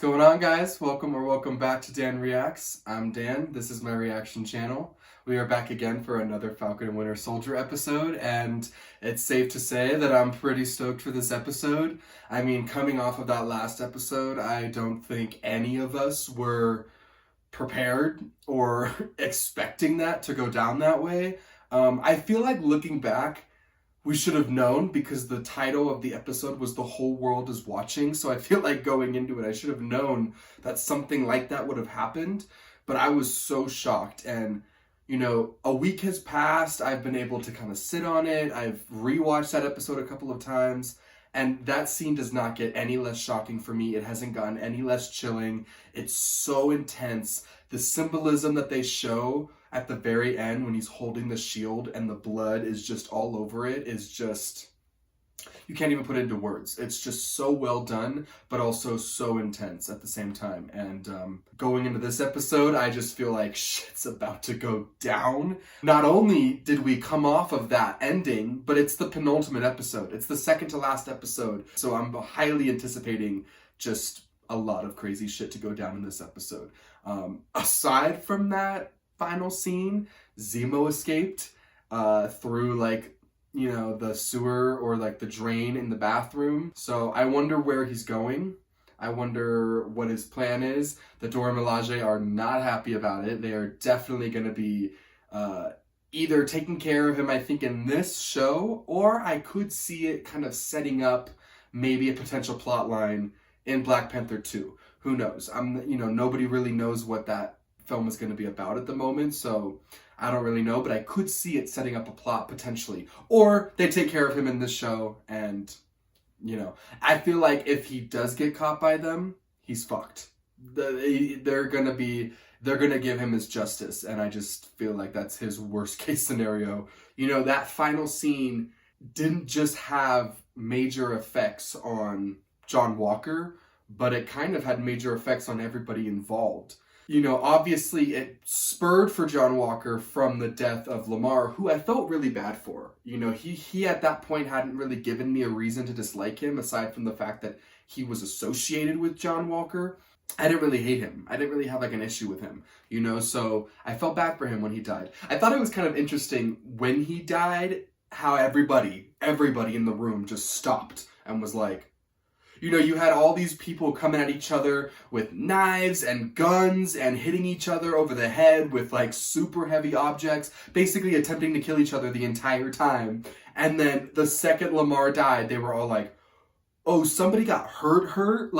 going on, guys? Welcome back to Dan Reacts. I'm Dan. This is my reaction channel. We are back again for another Falcon and Winter Soldier episode, and it's safe to say that I'm pretty stoked for this episode. I mean, coming off of that last episode, I don't think any of us were prepared or expecting that to go down that way. I feel like looking back, we should have known because the title of the episode was The Whole World is Watching. So I feel like going into it, I should have known that something like that would have happened. But I was so shocked. And, you know, a week has passed. I've been able to kind of sit on it. I've rewatched that episode a couple of times. And that scene does not get any less shocking for me. It hasn't gotten any less chilling. It's so intense. The symbolism that they show at the very end when he's holding the shield and the blood is just all over it is just, you can't even put it into words. It's just so well done, but also so intense at the same time. And going into this episode, I just feel like shit's about to go down. Not only did we come off of that ending, but it's the penultimate episode. It's the second to last episode. So I'm highly anticipating just a lot of crazy shit to go down in this episode. Aside from that final scene, Zemo escaped through the sewer or the drain in the bathroom. So I wonder where he's going. I wonder what his plan is. The Dora Milaje are not happy about it. They are definitely going to be either taking care of him, I think, in this show, or I could see it kind of setting up maybe a potential plot line in Black Panther 2. Who knows? Nobody really knows what that film is going to be about at the moment, so I don't really know, but I could see it setting up a plot potentially. Or they take care of him in this show, and, I feel like if he does get caught by them, he's fucked. They're going to give him his justice, and I just feel like that's his worst case scenario. That final scene didn't just have major effects on John Walker, but it kind of had major effects on everybody involved. Obviously it spurred for John Walker from the death of Lamar, who I felt really bad for. He at that point hadn't really given me a reason to dislike him, aside from the fact that he was associated with John Walker. I didn't really hate him. I didn't really have an issue with him, so I felt bad for him when he died. I thought it was kind of interesting when he died, how everybody in the room just stopped and was like, you had all these people coming at each other with knives and guns and hitting each other over the head with super heavy objects, basically attempting to kill each other the entire time. And then the second Lamar died, they were all like, oh, somebody got hurt?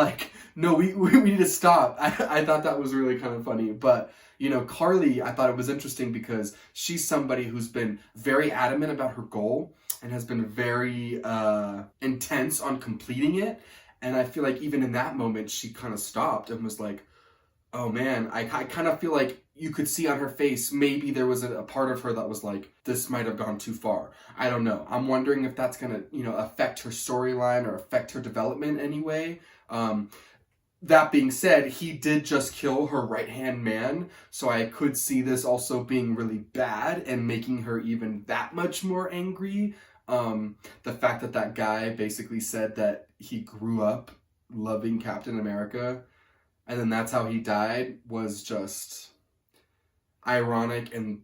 No, we need to stop. I thought that was really kind of funny. But, Carly, I thought it was interesting because she's somebody who's been very adamant about her goal and has been very intense on completing it. And I feel like even in that moment, she kind of stopped and was like, oh man, I kind of feel like you could see on her face, maybe there was a part of her that was like, this might have gone too far. I don't know. I'm wondering if that's going to, affect her storyline or affect her development anyway. That being said, he did just kill her right-hand man. So I could see this also being really bad and making her even that much more angry. The fact that guy basically said that he grew up loving Captain America and then that's how he died was just ironic in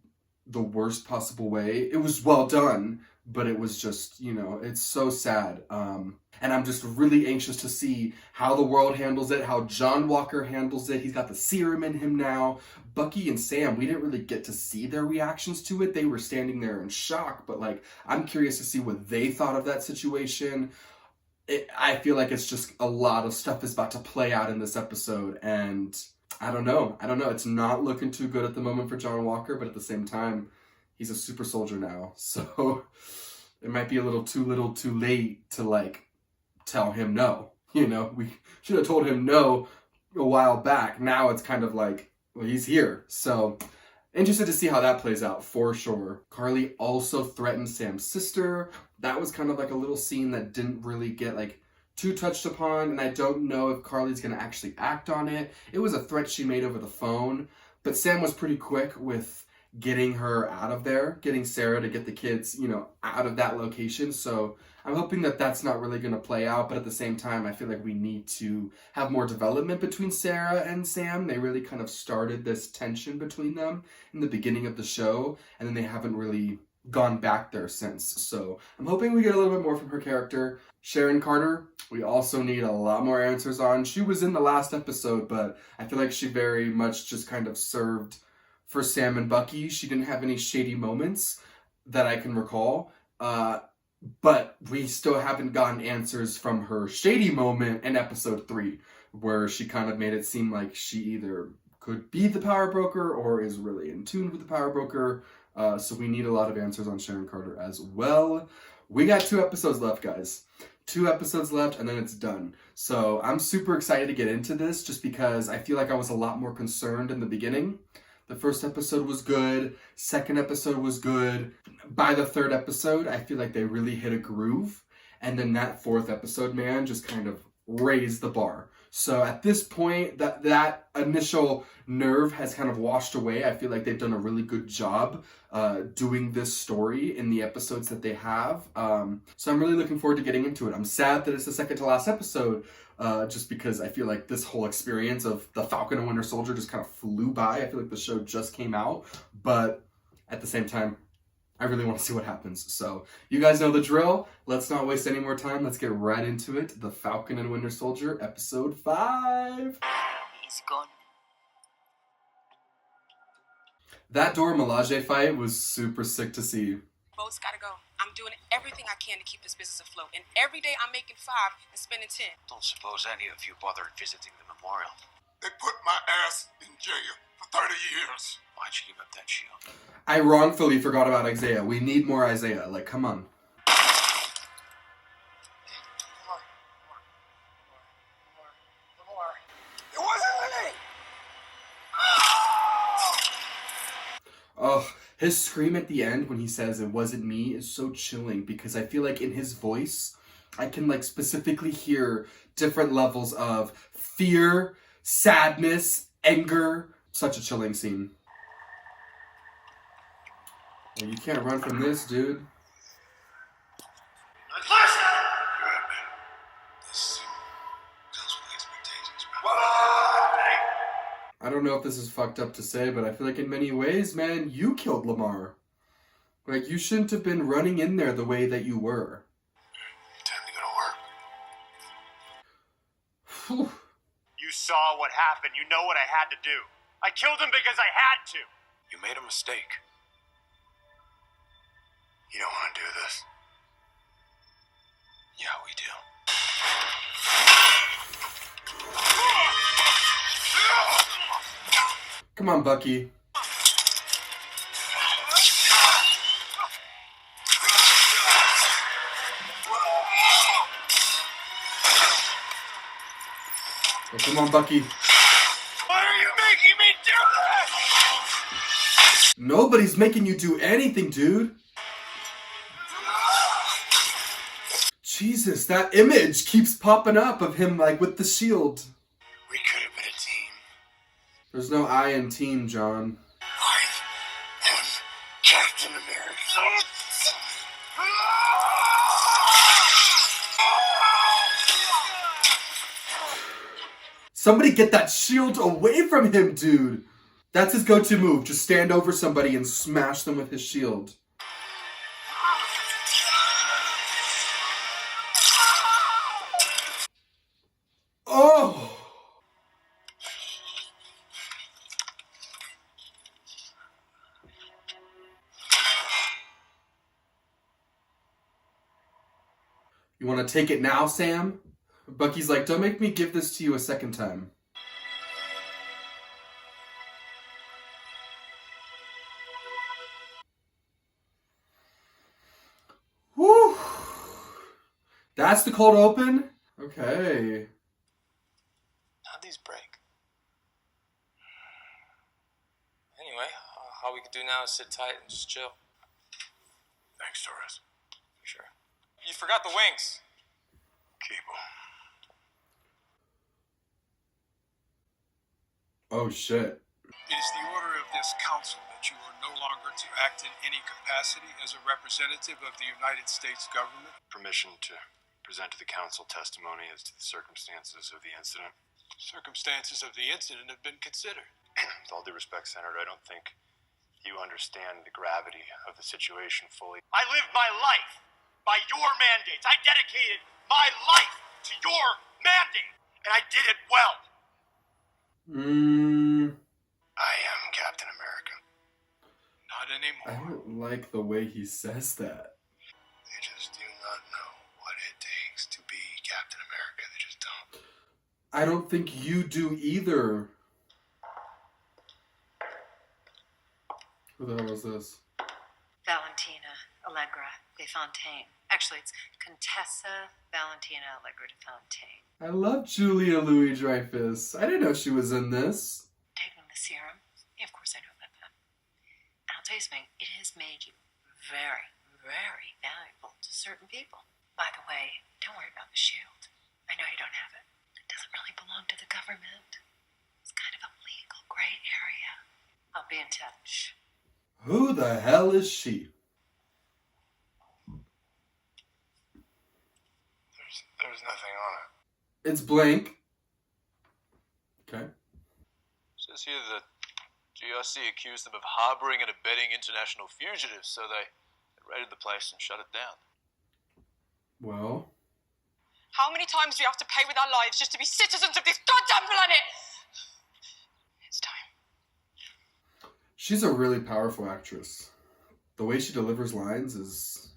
the worst possible way. It was well done, but it was just, it's so sad. And I'm just really anxious to see how the world handles it, how John Walker handles it. He's got the serum in him now. Bucky and Sam, we didn't really get to see their reactions to it. They were standing there in shock, but I'm curious to see what they thought of that situation. I feel like it's just a lot of stuff is about to play out in this episode, and I don't know. It's not looking too good at the moment for John Walker, but at the same time, he's a super soldier now, so it might be a little too late to tell him no. We should have told him no a while back. Now it's kind of well, he's here. So interested to see how that plays out for sure. Carly also threatened Sam's sister. That was kind of a little scene that didn't really get too touched upon, and I don't know if Carly's gonna actually act on it. It was a threat she made over the phone, but Sam was pretty quick with getting her out of there, getting Sarah to get the kids, out of that location. So I'm hoping that that's not really going to play out, but at the same time, I feel like we need to have more development between Sarah and Sam. They really kind of started this tension between them in the beginning of the show, and then they haven't really gone back there since. So I'm hoping we get a little bit more from her character. Sharon Carter, we also need a lot more answers on. She was in the last episode, but I feel like she very much just kind of served for Sam and Bucky. She didn't have any shady moments that I can recall. But we still haven't gotten answers from her shady moment in episode 3, where she kind of made it seem like she either could be the power broker or is really in tune with the power broker. So we need a lot of answers on Sharon Carter as well. We got 2 episodes left, guys. 2 episodes left, and then it's done. So I'm super excited to get into this just because I feel like I was a lot more concerned in the beginning. The first episode was good. Second episode was good. By the 3rd episode, I feel like they really hit a groove. And then that 4th episode, man, just kind of raised the bar. So at this point, that initial nerve has kind of washed away. I feel like they've done a really good job doing this story in the episodes that they have. So I'm really looking forward to getting into it. I'm sad that it's the second to last episode, just because I feel like this whole experience of the Falcon and Winter Soldier just kind of flew by. I feel like the show just came out, but at the same time, I really want to see what happens. So you guys know the drill. Let's not waste any more time. Let's get right into it. The Falcon and Winter Soldier, episode 5. He's gone. That Dora Milaje fight was super sick to see. Boats gotta go. I'm doing everything I can to keep this business afloat. And every day I'm making 5 and spending 10. Don't suppose any of you bothered visiting the memorial. They put my ass in jail for 30 years. Why'd you give up that shield? I wrongfully forgot about Isaiah. We need more Isaiah. Like, come on. More. It wasn't me. Oh, his scream at the end when he says it wasn't me is so chilling because I feel like in his voice, I can like specifically hear different levels of fear, sadness, anger. Such a chilling scene. Well, you can't run from this, dude. I don't know if this is fucked up to say, but I feel like in many ways, man, you killed Lamar. Like, you shouldn't have been running in there the way that you were. Time to go to work. Whew. You saw what happened. You know what I had to do. I killed him because I had to. You made a mistake. You don't want to do this. Yeah, we do. Come on, Bucky. Oh, come on, Bucky. Why are you making me do this? Nobody's making you do anything, dude. Jesus, that image keeps popping up of him, like, with the shield. We could have been a team. There's no I in team, John. I am Captain America. Somebody get that shield away from him, dude. That's his go-to move. Just stand over somebody and smash them with his shield. Oh! You want to take it now, Sam? Bucky's like, don't make me give this to you a second time. Whew! That's the cold open? Okay. How'd these break? Anyway, all we could do now is sit tight and just chill. Thanks, Torres. Sure. You forgot the wings. Keep 'em. Oh, shit. It is the order of this council that you are no longer to act in any capacity as a representative of the United States government? Permission to present to the council testimony as to the circumstances of the incident. Circumstances of the incident have been considered. With all due respect, Senator, I don't think you understand the gravity of the situation fully. I lived my life by your mandates. I dedicated my life to your mandate, and I did it well. I am Captain America. Not I anymore. don't like the way he says that. They just do not know what it takes to be Captain America. They just don't. I don't think you do either. Who the hell is this? Valentina Allegra de Fontaine. Actually, it's Contessa Valentina Allegra de Fontaine. I love Julia Louis-Dreyfus. I didn't know she was in this. Taking the serum. Yeah, of course I know about that. And I'll tell you something, it has made you very, very valuable to certain people. By the way, don't worry about the shield. I know you don't have it. It doesn't really belong to the government. It's kind of a legal gray area. I'll be in touch. Who the hell is she? There's nothing on it. It's blank. Okay. Says here that GRC accused them of harboring and abetting international fugitives, so they raided the place and shut it down. Well, How many times do we have to pay with our lives just to be citizens of this goddamn planet? It's time. she's a really powerful actress. The way she delivers lines is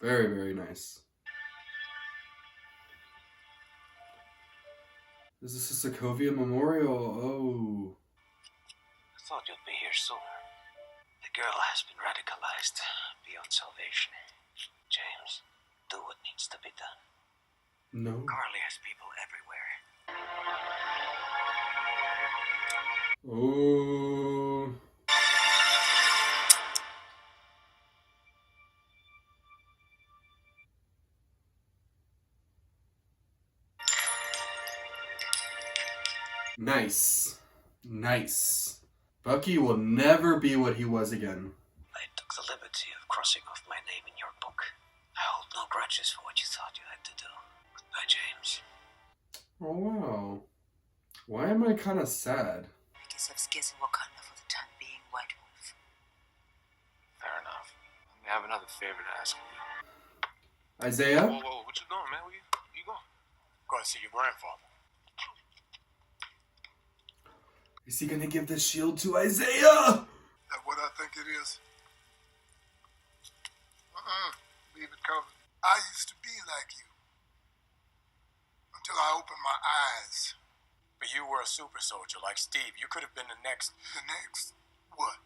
very, very nice. Is this a Sokovia Memorial? Oh. I thought you'd be here sooner. The girl has been radicalized beyond salvation. James, do what needs to be done. No. Carly has people everywhere. Oh. Nice. Nice. Bucky will never be what he was again. I took the liberty of crossing off my name in your book. I hold no grudges for what you thought you had to do. Goodbye, James. Oh, wow. Why am I kind of sad? I guess I've scarce in Wakanda for the time being, White Wolf. Fair enough. I have another favor to ask of you. Isaiah? Whoa, what you doing, man? Where you going? Going to see your grandfather. Is he gonna give the shield to Isaiah? That what I think it is? Leave it covered. I used to be like you. Until I opened my eyes. But you were a super soldier like Steve. You could have been the next. The next? What?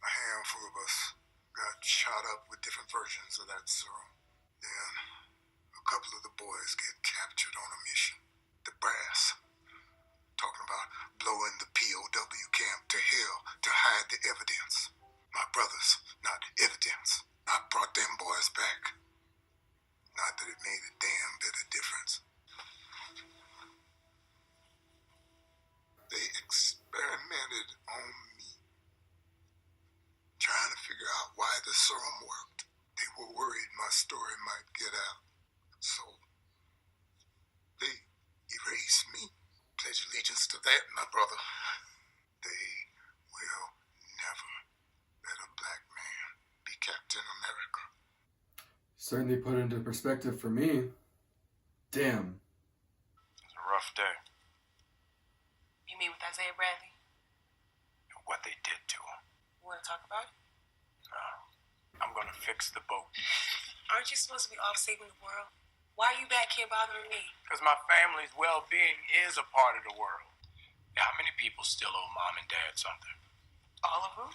A handful of us got shot up with different versions of that serum. Then a couple of the boys get captured on a mission. The brass. Talking about blowing the POW camp to hell to hide the evidence. My brothers, not evidence. I brought them boys back. Not that it made a damn bit of difference. They experimented on me. Trying to figure out why the serum worked. They were worried my story might get out. So, they erased me. Pledge allegiance to that, my brother. They will never let a black man be Captain America. Certainly put into perspective for me. Damn. It was a rough day. You mean with Isaiah Bradley? What they did to him. You want to talk about it? No. I'm going to fix the boat. Aren't you supposed to be off saving the world? Why are you back here bothering me? Because my family's well-being is a part of the world. How many people still owe mom and dad something? All of them?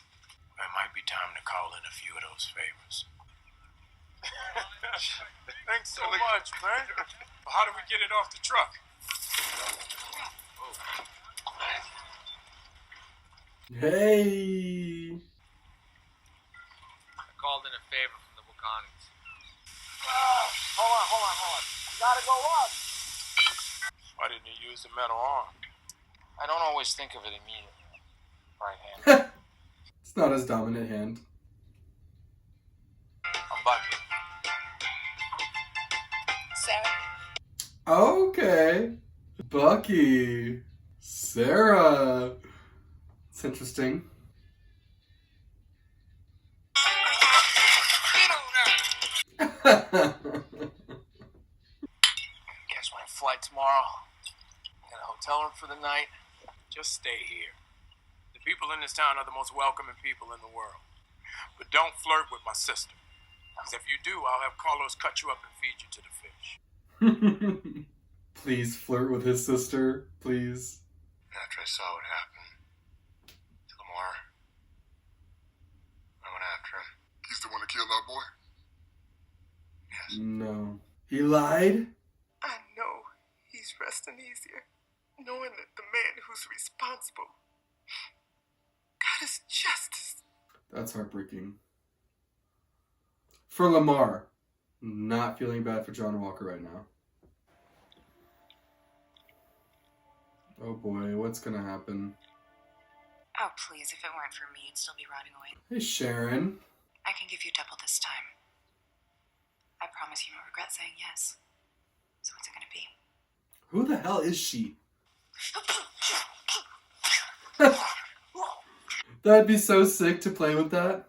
It might be time to call in a few of those favors. Thanks so much, man. How do we get it off the truck? Hey. I called in a favor from the Wakandans. Hold on. You gotta go up. Why didn't you use the metal arm? I don't always think of it immediately. Right hand. It's not his dominant hand. I'm Bucky. Sarah. Okay. Bucky. Sarah. It's interesting. Guess my flight tomorrow. Got a hotel room for the night. Just stay here. The people in this town are the most welcoming people in the world. But don't flirt with my sister. Because if you do, I'll have Carlos cut you up and feed you to the fish. Please flirt with his sister, please. After I saw what happened to Lamar, I went after him. He's the one that killed our boy? Yes. No. He lied? I know he's resting easier, knowing that the man who's responsible got his justice. That's heartbreaking. For Lamar. Not feeling bad for John Walker right now. Oh boy, what's gonna happen? Oh, please, if it weren't for me, you'd still be rotting away. Hey, Sharon. I can give you double this time. I promise you won't regret saying yes. So what's it gonna be? Who the hell is she? That'd be so sick to play with that.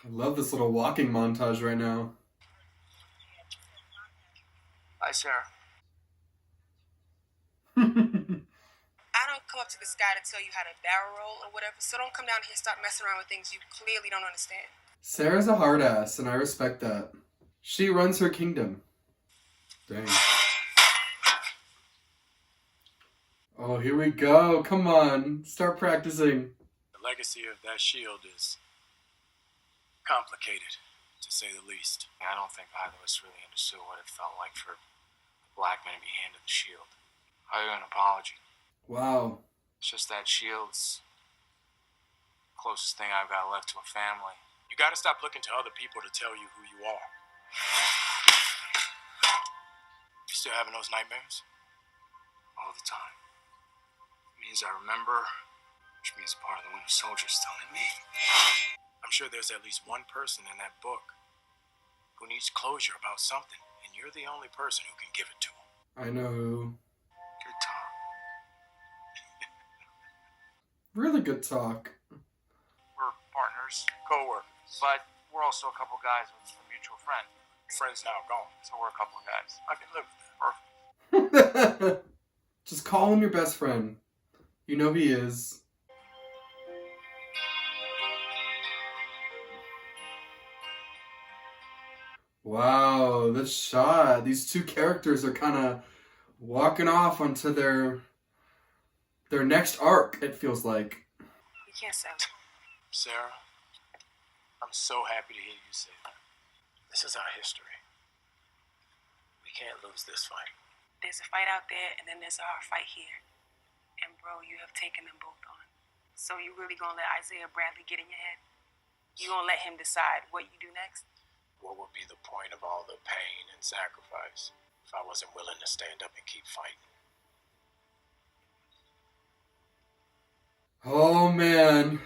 I love this little walking montage right now. Hi, Sarah. I don't come up to this guy to tell you how to barrel roll or whatever, so don't come down here and start messing around with things you clearly don't understand. Sarah's a hard ass, and I respect that. She runs her kingdom. Dang. Oh, here we go. Come on. Start practicing. The legacy of that shield is complicated, to say the least. I don't think either of us really understood what it felt like for the black man to be handed the shield. I owe you an apology. Wow. It's just that shield's the closest thing I've got left to a family. You gotta stop looking to other people to tell you who you are. You still having those nightmares? All the time. It means I remember, which means a part of the Winter Soldier's still in me. I'm sure there's at least one person in that book who needs closure about something, and you're the only person who can give it to him. I know who. Good talk. Really good talk. We're partners, Co-workers. but we're also a couple guys with a mutual friend. Friends now gone. So we're a couple of guys. I can live with that. Perfect. Just call him your best friend. You know he is. Wow, this shot. These two characters are kind of walking off onto their next arc, it feels like. You can't say that. Sarah, I'm so happy to hear you say that. This is our history. We can't lose this fight. There's a fight out there, and then there's our fight here. And bro, you have taken them both on. So you really gonna let Isaiah Bradley get in your head? You gonna let him decide what you do next? What would be the point of all the pain and sacrifice if I wasn't willing to stand up and keep fighting? Oh man.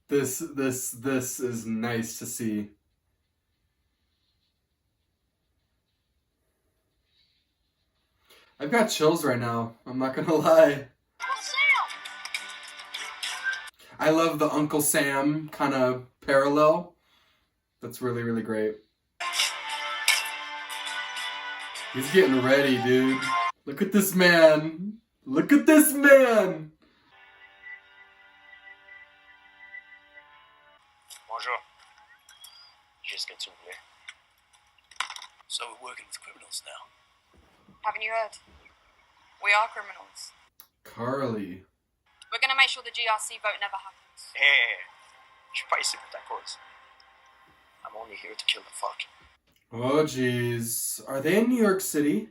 This is nice to see. I've got chills right now. I'm not gonna lie. I love the Uncle Sam kind of parallel. That's really, really great. He's getting ready, dude. Look at this man. Look at this man. Bonjour. Just get to here. So we're working with criminals now. Haven't you heard? We are criminals. Carly. We're gonna make sure the GRC vote never happens. Hey, je suis pas ici pour ta cause. I'm only here to kill the Falcon. Oh, jeez. Are they in New York City? In New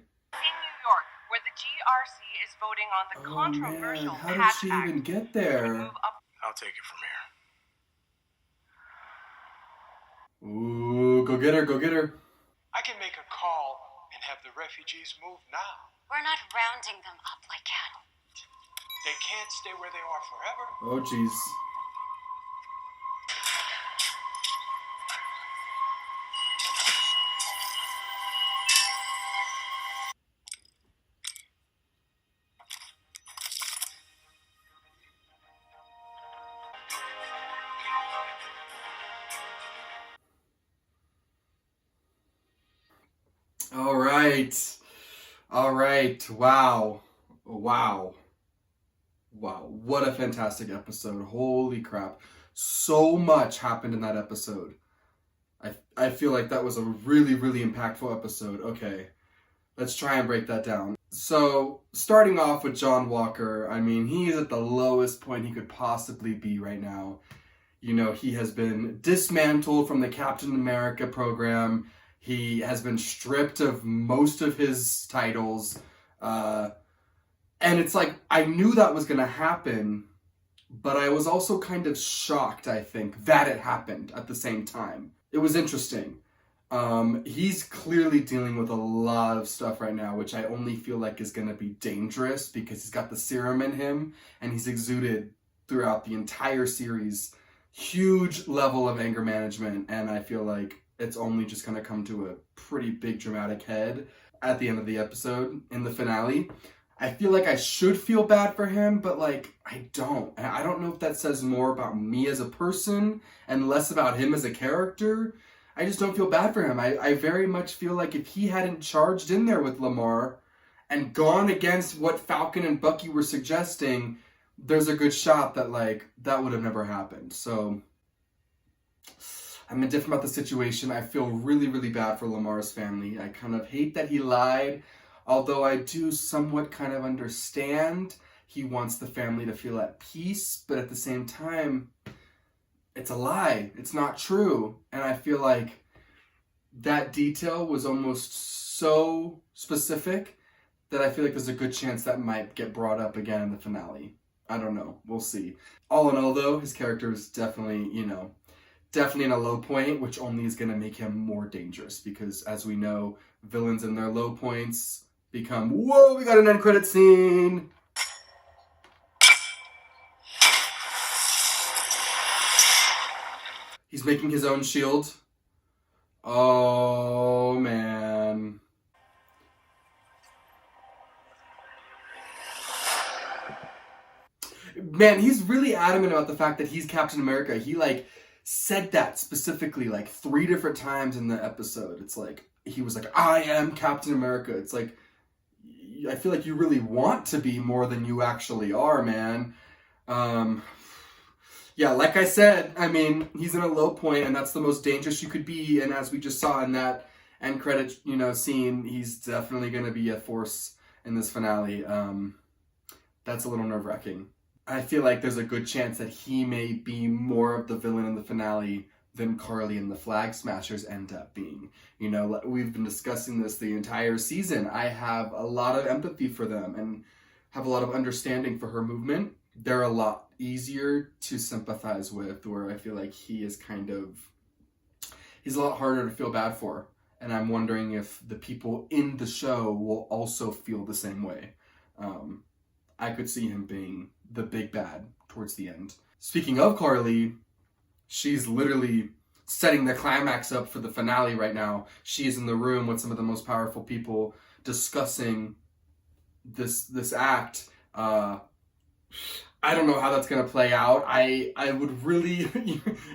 York, where the GRC is voting on the Oh, controversial man. How did Hatch she Act even get to there? remove up I'll take it from here. Ooh. Go get her, go get her. I can make a call and have the refugees move now. We're not rounding them up like cattle. They can't stay where they are forever. Oh, jeez. All right. Wow. What a fantastic episode. Holy crap. So much happened in that episode. I feel like that was a really, really impactful episode. Okay, let's try and break that down. So, starting off with John Walker, I mean, he is at the lowest point he could possibly be right now. You know, he has been dismantled from the Captain America program. He has been stripped of most of his titles. And it's like, I knew that was going to happen, but I was also kind of shocked, I think, that it happened at the same time. It was interesting. He's clearly dealing with a lot of stuff right now, which I only feel like is going to be dangerous because he's got the serum in him and he's exuded throughout the entire series huge level of anger management, and I feel like it's only just going to come to a pretty big dramatic head at the end of the episode in the finale. I feel like I should feel bad for him, but like I don't. I don't know if that says more about me as a person and less about him as a character. I just don't feel bad for him. I very much feel like if he hadn't charged in there with Lamar and gone against what Falcon and Bucky were suggesting, there's a good shot that like that would have never happened. So I'm indifferent about the situation. I feel really, really bad for Lamar's family. I kind of hate that he lied, although I do somewhat kind of understand he wants the family to feel at peace, but at the same time, it's a lie. It's not true. And I feel like that detail was almost so specific that I feel like there's a good chance that might get brought up again in the finale. I don't know. We'll see. All in all, though, his character is definitely, definitely in a low point, which only is going to make him more dangerous because, as we know, villains in their low points become, whoa, we got an end credit scene. He's making his own shield. Oh, man. Man, he's really adamant about the fact that he's Captain America. He, said that specifically, 3 different times in the episode. It's like, he was like, I am Captain America. It's like, I feel like you really want to be more than you actually are, man. Yeah, like I said, I mean, he's in a low point, and that's the most dangerous you could be. And as we just saw in that end credit, scene, he's definitely going to be a force in this finale. That's a little nerve-wracking. I feel like there's a good chance that he may be more of the villain in the finale than Carly and the Flag Smashers end up being. We've been discussing this the entire season. I have a lot of empathy for them and have a lot of understanding for her movement. They're a lot easier to sympathize with, where I feel like he's a lot harder to feel bad for. And I'm wondering if the people in the show will also feel the same way. I could see him being the big bad towards the end. Speaking of Carly, she's literally setting the climax up for the finale right now. She is in the room with some of the most powerful people discussing this act. I don't know how that's going to play out. I would really,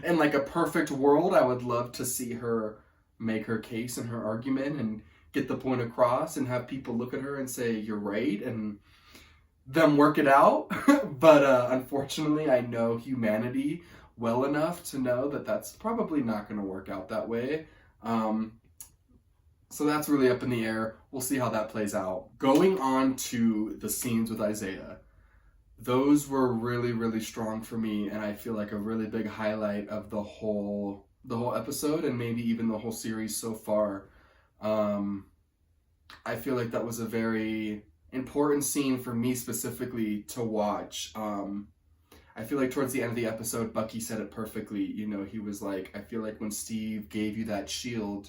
in a perfect world, I would love to see her make her case and her argument and get the point across and have people look at her and say, you're right, and them work it out. But unfortunately, I know humanity well enough to know that that's probably not going to work out that way. So that's really up in the air. We'll see how that plays out. Going on to the scenes with Isaiah. Those were really, really strong for me, and I feel like a really big highlight of the whole episode and maybe even the whole series so far. I feel like that was a very important scene for me specifically to watch. I feel like towards the end of the episode, Bucky said it perfectly. You know, he was like, I feel like when Steve gave you that shield,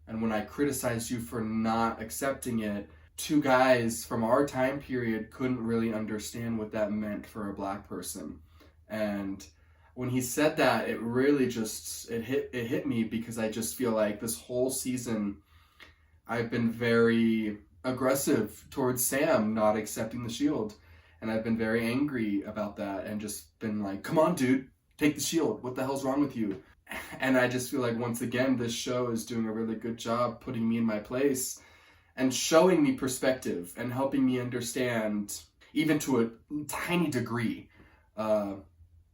and when I criticized you for not accepting it, two guys from our time period couldn't really understand what that meant for a black person. And when he said that, it really just, it hit me, because I just feel like this whole season, I've been very aggressive towards Sam not accepting the shield. And I've been very angry about that and just been like, come on, dude, take the shield. What the hell's wrong with you? And I just feel like, once again, this show is doing a really good job putting me in my place and showing me perspective and helping me understand, even to a tiny degree,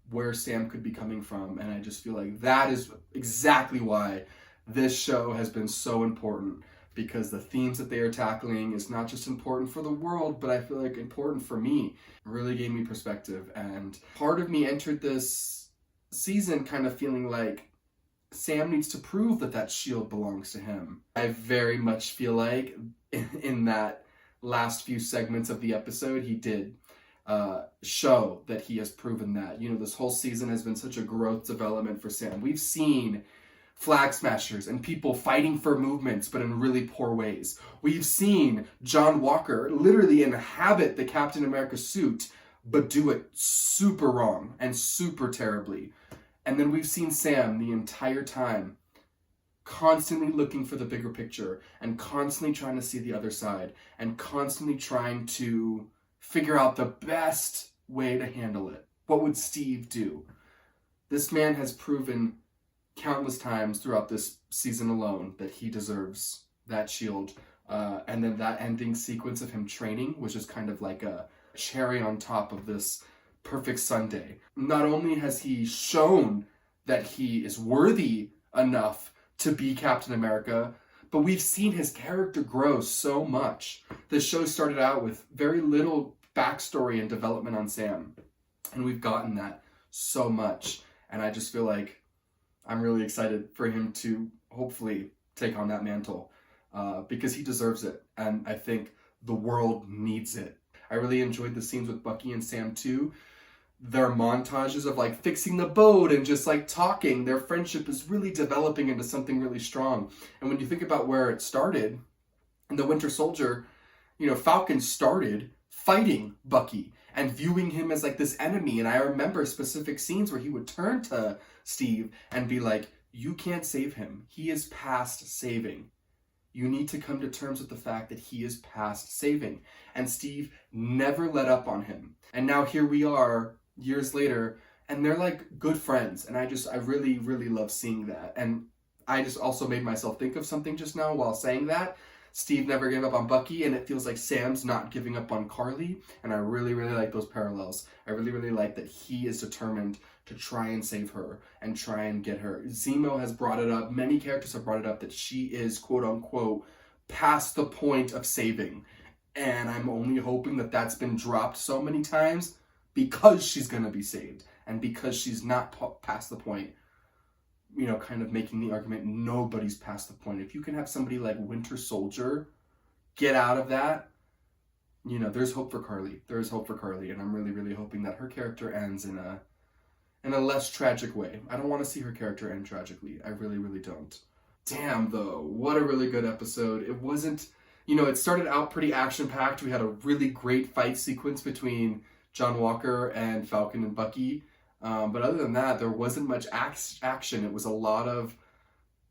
where Sam could be coming from. And I just feel like that is exactly why this show has been so important, because the themes that they are tackling is not just important for the world, but I feel like important for me. It really gave me perspective. And part of me entered this season kind of feeling like Sam needs to prove that that shield belongs to him. I very much feel like in that last few segments of the episode, he did show that he has proven that. You know, this whole season has been such a growth development for Sam. We've seen flag smashers and people fighting for movements, but in really poor ways. We've seen John Walker literally inhabit the Captain America suit, but do it super wrong and super terribly. And then we've seen Sam the entire time constantly looking for the bigger picture and constantly trying to see the other side and constantly trying to figure out the best way to handle it. What would Steve do? This man has proven countless times throughout this season alone that he deserves that shield. And then that ending sequence of him training was just kind of like a cherry on top of this perfect Sunday. Not only has he shown that he is worthy enough to be Captain America, but we've seen his character grow so much. The show started out with very little backstory and development on Sam, and we've gotten that so much. And I just feel like I'm really excited for him to hopefully take on that mantle, because he deserves it, and I think the world needs it. I really enjoyed the scenes with Bucky and Sam too. Their montages of like fixing the boat and just like talking, their friendship is really developing into something really strong. And when you think about where it started, in the Winter Soldier, you know, Falcon started fighting Bucky and viewing him as like this enemy. And I remember specific scenes where he would turn to Steve and be like, you can't save him. He is past saving. You need to come to terms with the fact that he is past saving. And Steve never let up on him. And now here we are years later, and they're like good friends. And I really, really love seeing that. And I just also made myself think of something just now while saying that. Steve never gave up on Bucky, and it feels like Sam's not giving up on Carly. And I really, really like those parallels. I really, really like that he is determined to try and save her and try and get her. Zemo has brought it up. Many characters have brought it up that she is, quote unquote, past the point of saving. And I'm only hoping that that's been dropped so many times because she's going to be saved. And because she's not past the point, you know, kind of making the argument nobody's past the point. If you can have somebody like Winter Soldier get out of that, you know, there's hope for Carly. There is hope for Carly, and I'm really, really hoping that her character ends in a less tragic way. I don't want to see her character end tragically. I really, really don't. Damn, though, what a really good episode. It wasn't, you know, it started out pretty action-packed. We had a really great fight sequence between John Walker and Falcon and Bucky. But other than that, there wasn't much action. It was a lot of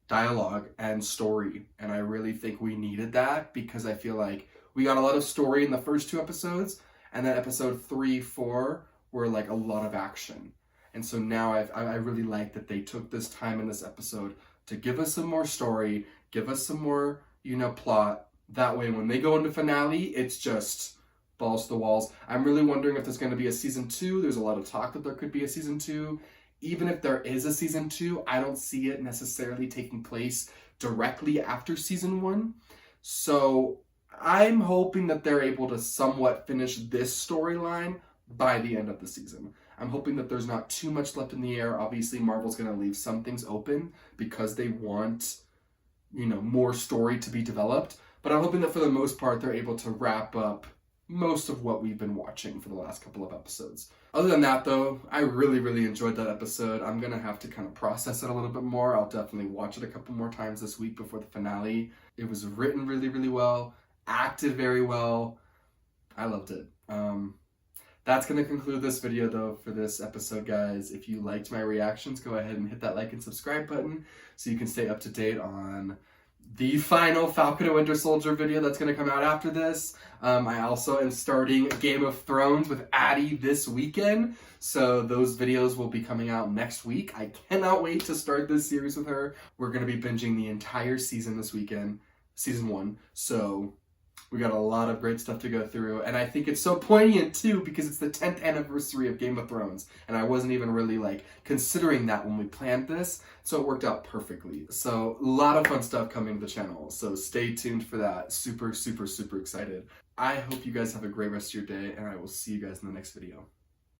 dialogue and story. And I really think we needed that, because I feel like we got a lot of story in the first two episodes, and then episode 3, 4 were like a lot of action. And so now I really like that they took this time in this episode to give us some more story, give us some more, you know, plot. That way when they go into finale, it's just balls to the walls. I'm really wondering if there's going to be a season 2. There's a lot of talk that there could be a season 2. Even if there is a season 2, I don't see it necessarily taking place directly after season 1. So I'm hoping that they're able to somewhat finish this storyline by the end of the season. I'm hoping that there's not too much left in the air. Obviously, Marvel's going to leave some things open because they want, you know, more story to be developed. But I'm hoping that for the most part, they're able to wrap up most of what we've been watching for the last couple of episodes. Other than that, though, I really enjoyed that episode. I'm gonna have to kind of process it a little bit more. I'll definitely watch it a couple more times this week before the finale. It was written really well, acted very well. I loved it. That's going to conclude this video, though, for this episode, guys. If you liked my reactions, go ahead and hit that like and subscribe button so you can stay up to date on the final Falcon and Winter Soldier video that's going to come out after this. I also am starting Game of Thrones with Addie this weekend, so those videos will be coming out next week. I cannot wait to start this series with her. We're going to be binging the entire season this weekend, season 1, so we got a lot of great stuff to go through, and I think it's so poignant too because it's the 10th anniversary of Game of Thrones, and I wasn't even really like considering that when we planned this, so it worked out perfectly. So a lot of fun stuff coming to the channel, so stay tuned for that. Super excited. I hope you guys have a great rest of your day, and I will see you guys in the next video.